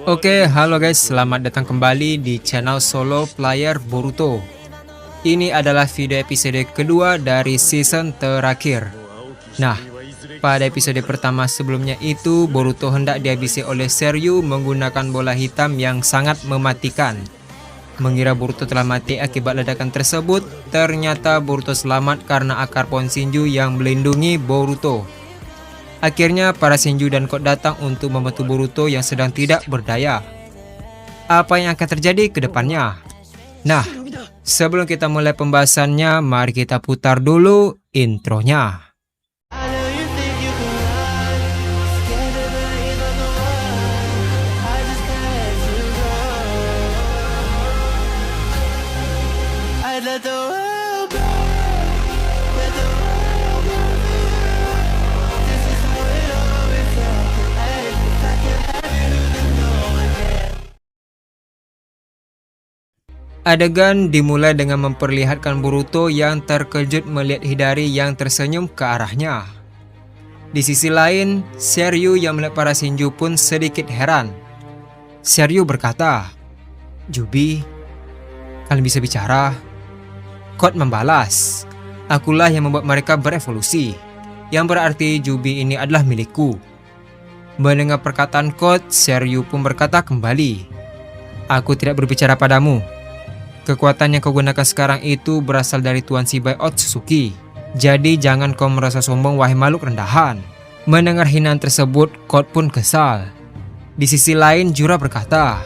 Oke, halo guys, selamat datang kembali di channel Solo Player Boruto. Ini adalah video episode kedua dari season terakhir. Nah, pada episode pertama sebelumnya itu Boruto hendak dihabisi oleh Seryu menggunakan bola hitam yang sangat mematikan. Mengira Boruto telah mati akibat ledakan tersebut, ternyata Boruto selamat karena akar pohon Shinju yang melindungi Boruto. Akhirnya para Shinju dan Code datang untuk membantu Boruto yang sedang tidak berdaya. Apa yang akan terjadi ke depannya? Nah, sebelum kita mulai pembahasannya, mari kita putar dulu intronya. Adegan dimulai dengan memperlihatkan Boruto yang terkejut melihat Hidari yang tersenyum ke arahnya. Di sisi lain, Seryu yang melihat para Shinju pun sedikit heran. Seryu berkata, "Jubi, kalian bisa bicara?" Code membalas, "Akulah yang membuat mereka berevolusi, yang berarti Jubi ini adalah milikku." Mendengar perkataan Code, Seryu pun berkata kembali, "Aku tidak berbicara padamu. Kekuatan yang kau gunakan sekarang itu berasal dari Tuan Shibai Otsutsuki. Jadi jangan kau merasa sombong wahai makhluk rendahan." Mendengar hinaan tersebut, Code pun kesal. Di sisi lain, Jura berkata,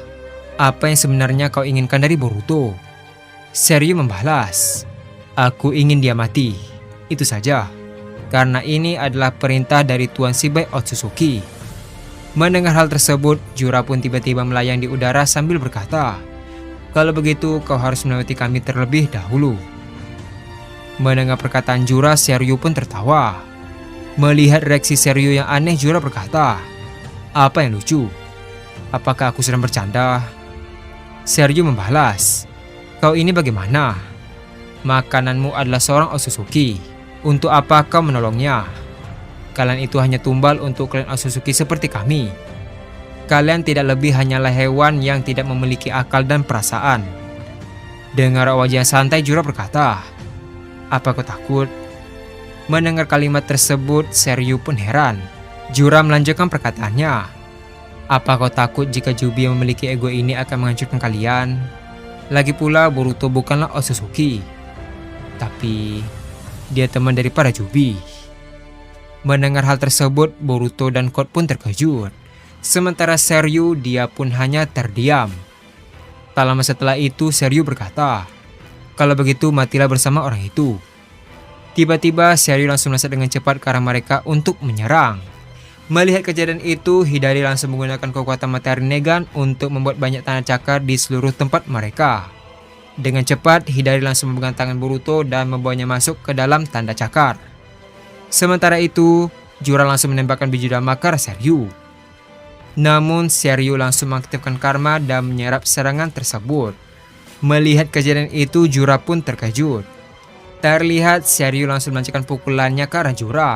"Apa yang sebenarnya kau inginkan dari Boruto?" Seryu membalas, "Aku ingin dia mati. Itu saja. Karena ini adalah perintah dari Tuan Shibai Otsutsuki." Mendengar hal tersebut, Jura pun tiba-tiba melayang di udara sambil berkata, "Kalau begitu kau harus melewati kami terlebih dahulu." Mendengar perkataan Jura, Seryu pun tertawa. Melihat reaksi Seryu yang aneh, Jura berkata, "Apa yang lucu? Apakah aku sedang bercanda?" Seryu membalas, "Kau ini bagaimana? Makananmu adalah seorang Otsutsuki. Untuk apa kau menolongnya? Kalian itu hanya tumbal untuk klan Otsutsuki seperti kami. Kalian tidak lebih hanyalah hewan yang tidak memiliki akal dan perasaan." Dengar wajah santai, Jura berkata, "Apa kau takut?" Mendengar kalimat tersebut, Seryu pun heran. Jura melanjutkan perkataannya, "Apa kau takut jika Jubi yang memiliki ego ini akan menghancurkan kalian? Lagi pula Boruto bukanlah Otsutsuki, tapi dia teman dari para Jubi." Mendengar hal tersebut, Boruto dan Code pun terkejut. Sementara Seryu, dia pun hanya terdiam. Tak lama setelah itu, Seryu berkata, "Kalau begitu matilah bersama orang itu." Tiba-tiba Seryu langsung melesat dengan cepat ke arah mereka untuk menyerang. Melihat kejadian itu, Hidari langsung menggunakan kekuatan matahari Negan untuk membuat banyak tanda cakar di seluruh tempat mereka. Dengan cepat, Hidari langsung memegang tangan Boruto dan membawanya masuk ke dalam tanda cakar. Sementara itu, Jura langsung menembakkan biju dama ke arah Seryu. Namun Seryu langsung mengaktifkan karma dan menyerap serangan tersebut. Melihat kejadian itu, Jura pun terkejut. Terlihat Seryu langsung melancarkan pukulannya ke arah Jura.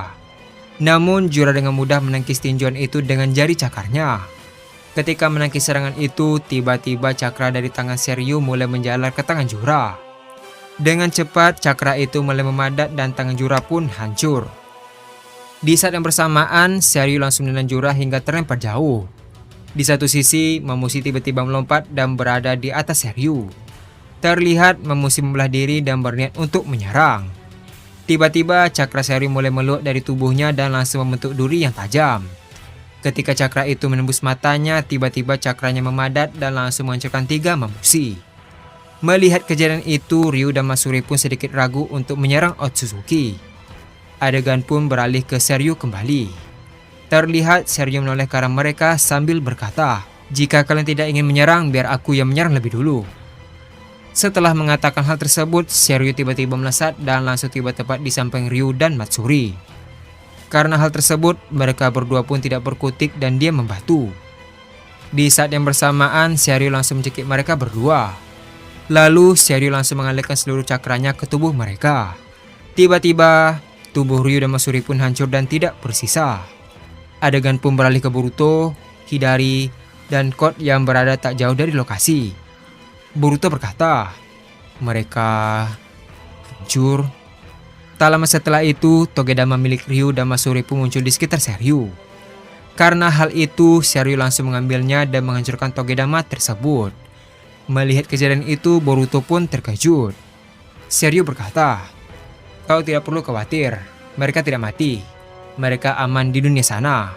Namun Jura dengan mudah menangkis tinjuan itu dengan jari cakarnya. Ketika menangkis serangan itu, tiba-tiba cakra dari tangan Seryu mulai menjalar ke tangan Jura. Dengan cepat cakra itu mulai memadat dan tangan Jura pun hancur. Di saat yang bersamaan, Seryu langsung menelan Jura hingga terlempar jauh. Di satu sisi, Mamushi tiba-tiba melompat dan berada di atas Seryu. Terlihat Mamushi membelah diri dan berniat untuk menyerang. Tiba-tiba cakra Seryu mulai meluap dari tubuhnya dan langsung membentuk duri yang tajam. Ketika cakra itu menembus matanya, tiba-tiba cakranya memadat dan langsung menghancurkan 3 Mamushi. Melihat kejadian itu, Ryu dan Matsuri pun sedikit ragu untuk menyerang Otsutsuki. Adegan pun beralih ke Seryu kembali. Terlihat Seryu menoleh ke arah mereka sambil berkata, "Jika kalian tidak ingin menyerang, biar aku yang menyerang lebih dulu." Setelah mengatakan hal tersebut, Seryu tiba-tiba melesat dan langsung tiba tepat di samping Ryu dan Matsuri. Karena hal tersebut, mereka berdua pun tidak berkutik dan dia membantu. Di saat yang bersamaan, Seryu langsung mencekik mereka berdua. Lalu Seryu langsung mengalirkan seluruh cakranya ke tubuh mereka. Tiba-tiba, tubuh Ryu dan Matsuri pun hancur dan tidak bersisa. Adegan pun beralih ke Boruto, Hidari, dan Code yang berada tak jauh dari lokasi. Boruto berkata, mereka hancur. Tak lama setelah itu, Togedama milik Ryu dan Masuri pun muncul di sekitar Seryu. Karena hal itu, Seryu langsung mengambilnya dan menghancurkan Togedama tersebut. Melihat kejadian itu, Boruto pun terkejut. Seryu berkata, kau tidak perlu khawatir, mereka tidak mati. Mereka aman di dunia sana.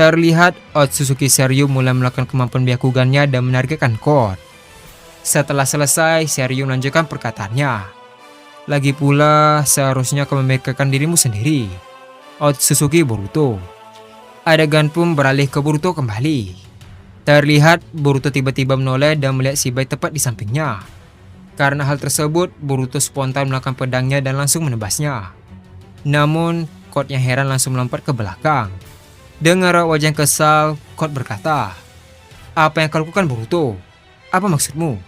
Terlihat Otsutsuki Seryu mulai melakukan kemampuan Byakugannya dan menargetkan Code. Setelah selesai, Seryu melanjutkan perkataannya. Lagi pula, seharusnya kau memikirkan dirimu sendiri, Otsutsuki Boruto. Adegan pun beralih ke Boruto kembali. Terlihat Boruto tiba-tiba menoleh dan melihat Shibai tepat di sampingnya. Karena hal tersebut, Boruto spontan melakukan pedangnya dan langsung menebasnya. Namun, Code yang heran langsung melompat ke belakang. Dengan raut wajah yang kesal, Code berkata, apa yang kau lakukan Boruto? Apa maksudmu?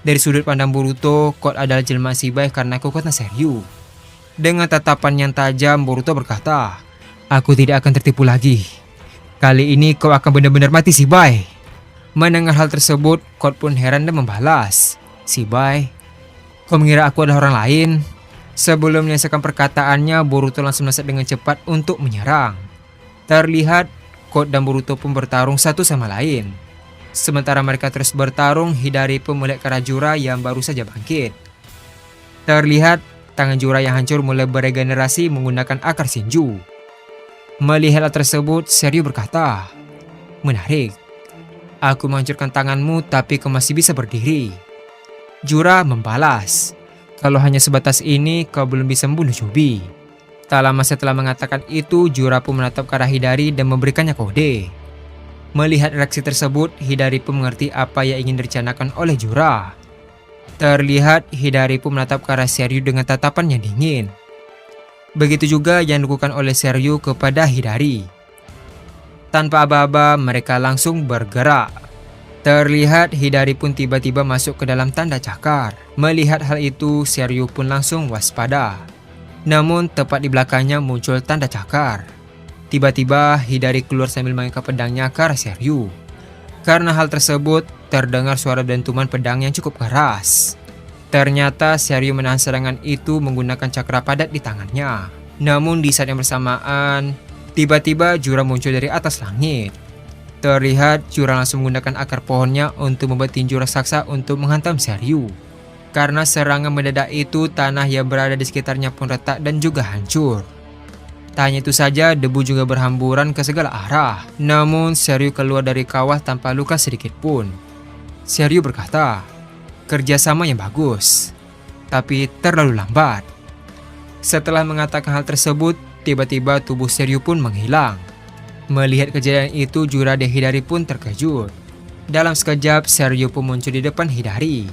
Dari sudut pandang Boruto, Code adalah jelmaan Shibai karena kekuatan Seryu. Dengan tatapan yang tajam, Boruto berkata, aku tidak akan tertipu lagi. Kali ini kau akan benar-benar mati Shibai. Mendengar hal tersebut, Code pun heran dan membalas, Shibai, kau mengira aku adalah orang lain? Sebelum menyelesaikan perkataannya, Boruto langsung melesat dengan cepat untuk menyerang. Terlihat, Code dan Boruto pun bertarung satu sama lain. Sementara mereka terus bertarung, Hidari pun melihat ke arah Jura yang baru saja bangkit. Terlihat, tangan Jura yang hancur mulai beregenerasi menggunakan akar Shinju. Melihat hal tersebut, Seryu berkata, menarik. Aku menghancurkan tanganmu tapi kau masih bisa berdiri. Jura membalas, kalau hanya sebatas ini kau belum bisa membunuh Chobi. Tak lama setelah mengatakan itu, Jura pun menatap ke arah Hidari dan memberikannya kode. Melihat reaksi tersebut, Hidari pun mengerti apa yang ingin direncanakan oleh Jura. Terlihat Hidari pun menatap ke arah Seryu dengan tatapan yang dingin. Begitu juga yang dilakukan oleh Seryu kepada Hidari. Tanpa aba-aba, mereka langsung bergerak. Terlihat Hidari pun tiba-tiba masuk ke dalam tanda cakar. Melihat hal itu, Seryu pun langsung waspada. Namun tepat di belakangnya muncul tanda cakar. Tiba-tiba Hidari keluar sambil mengangkat pedangnya ke arah Seryu. Karena hal tersebut, terdengar suara dentuman pedang yang cukup keras. Ternyata Seryu menahan serangan itu menggunakan cakra padat di tangannya. Namun di saat yang bersamaan, tiba-tiba Jura muncul dari atas langit. Terlihat Jura langsung menggunakan akar pohonnya untuk membuat tinju raksasa untuk menghantam Seryu. Karena serangan mendadak itu, tanah yang berada di sekitarnya pun retak dan juga hancur. Tak hanya itu saja, debu juga berhamburan ke segala arah. Namun Seryu keluar dari kawah tanpa luka sedikit pun. Seryu berkata, kerjasama yang bagus, tapi terlalu lambat. Setelah mengatakan hal tersebut, tiba-tiba tubuh Seryu pun menghilang. Melihat kejadian itu, Jura dan Hidari pun terkejut. Dalam sekejap, Seryu pun muncul di depan Hidari.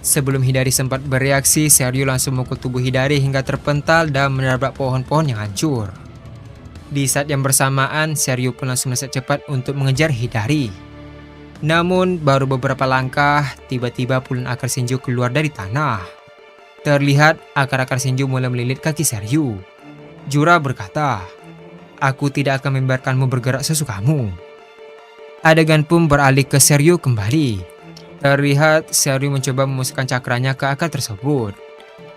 Sebelum Hidari sempat bereaksi, Seryu langsung memukul tubuh Hidari hingga terpental dan menabrak pohon-pohon yang hancur. Di saat yang bersamaan, Seryu pun langsung melesat cepat untuk mengejar Hidari. Namun, baru beberapa langkah, tiba-tiba puluhan akar Shinju keluar dari tanah. Terlihat akar-akar Shinju mulai melilit kaki Seryu. Jura berkata, aku tidak akan membiarkanmu bergerak sesukamu. Adegan pun beralih ke Seryu kembali. Terlihat Seryu mencoba memusatkan cakranya ke akar tersebut.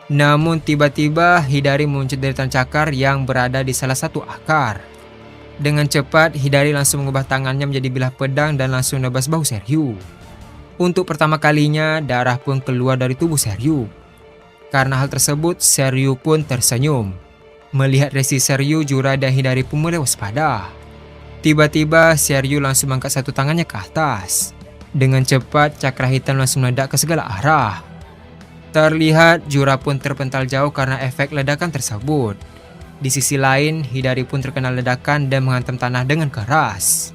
Namun tiba-tiba Hidari muncul dari tangan cakar yang berada di salah satu akar. Dengan cepat Hidari langsung mengubah tangannya menjadi bilah pedang dan langsung menebas bahu Seryu. Untuk pertama kalinya darah pun keluar dari tubuh Seryu. Karena hal tersebut Seryu pun tersenyum. Melihat reaksi Seryu, Jura dan Hidari pun mulai waspada. Tiba-tiba Seryu langsung mengangkat satu tangannya ke atas. Dengan cepat, cakra hitam langsung meledak ke segala arah. Terlihat Jura pun terpental jauh karena efek ledakan tersebut. Di sisi lain, Hidari pun terkena ledakan dan menghantam tanah dengan keras.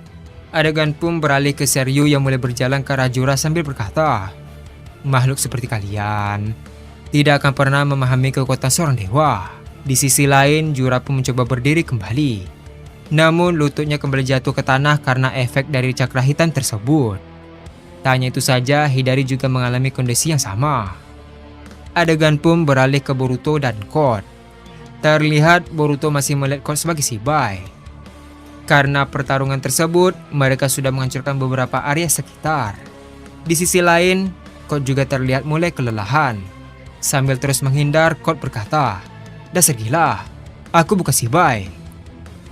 Adegan pun beralih ke Seryu yang mulai berjalan ke arah Jura sambil berkata, makhluk seperti kalian tidak akan pernah memahami kekuatan seorang dewa. Di sisi lain, Jura pun mencoba berdiri kembali. Namun lututnya kembali jatuh ke tanah karena efek dari cakra hitam tersebut. Tak hanya itu saja, Hidari juga mengalami kondisi yang sama. Adegan pun beralih ke Boruto dan Code. Terlihat Boruto masih melihat Code sebagai Shibai. Karena pertarungan tersebut, mereka sudah menghancurkan beberapa area sekitar. Di sisi lain, Code juga terlihat mulai kelelahan. Sambil terus menghindar, Code berkata, "Dasar gila, aku bukan si Bai."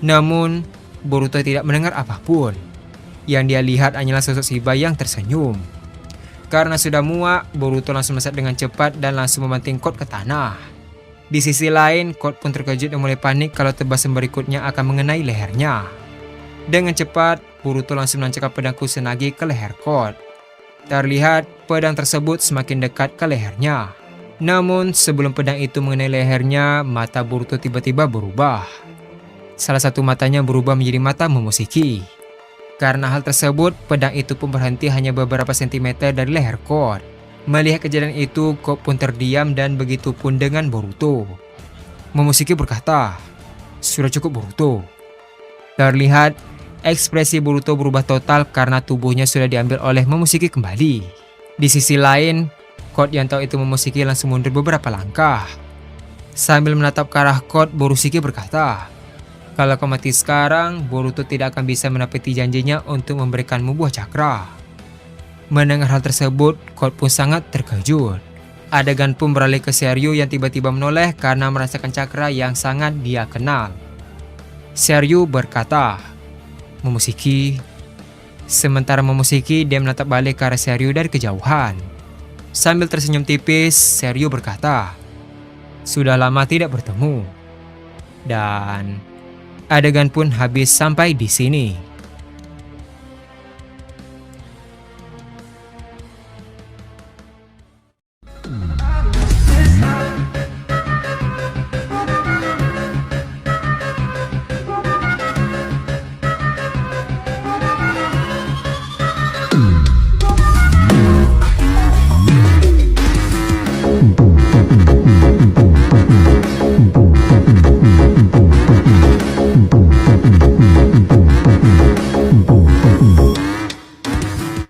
Namun, Boruto tidak mendengar apapun. Yang dia lihat hanyalah sosok si Bai yang tersenyum. Karena sudah muak, Boruto langsung melesat dengan cepat dan langsung membanting Code ke tanah. Di sisi lain, Code pun terkejut dan mulai panik kalau tebasan berikutnya akan mengenai lehernya. Dengan cepat, Boruto langsung menancapkan pedang Kusanagi ke leher Code. Terlihat pedang tersebut semakin dekat ke lehernya. Namun sebelum pedang itu mengenai lehernya, mata Boruto tiba-tiba berubah. Salah satu matanya berubah menjadi mata Momoshiki. Karena hal tersebut, pedang itu pun berhenti hanya beberapa sentimeter dari leher Code. Melihat kejadian itu, Code pun terdiam dan begitu pun dengan Boruto. Momoshiki berkata, "Sudah cukup Boruto." Terlihat ekspresi Boruto berubah total karena tubuhnya sudah diambil oleh Momoshiki kembali. Di sisi lain, Code yang tahu itu Momoshiki langsung mundur beberapa langkah. Sambil menatap ke arah Code, Borushiki berkata, "Kalau kau mati sekarang, Boruto tidak akan bisa menepati janjinya untuk memberikanmu buah cakra." Mendengar hal tersebut, Code pun sangat terkejut. Adegan pun beralih ke Seryu yang tiba-tiba menoleh karena merasakan cakra yang sangat dia kenal. Seryu berkata, "Momoshiki." Sementara Momoshiki dia menatap balik ke arah Seryu dari kejauhan. Sambil tersenyum tipis, Seryu berkata, "Sudah lama tidak bertemu." Dan adegan pun habis sampai di sini.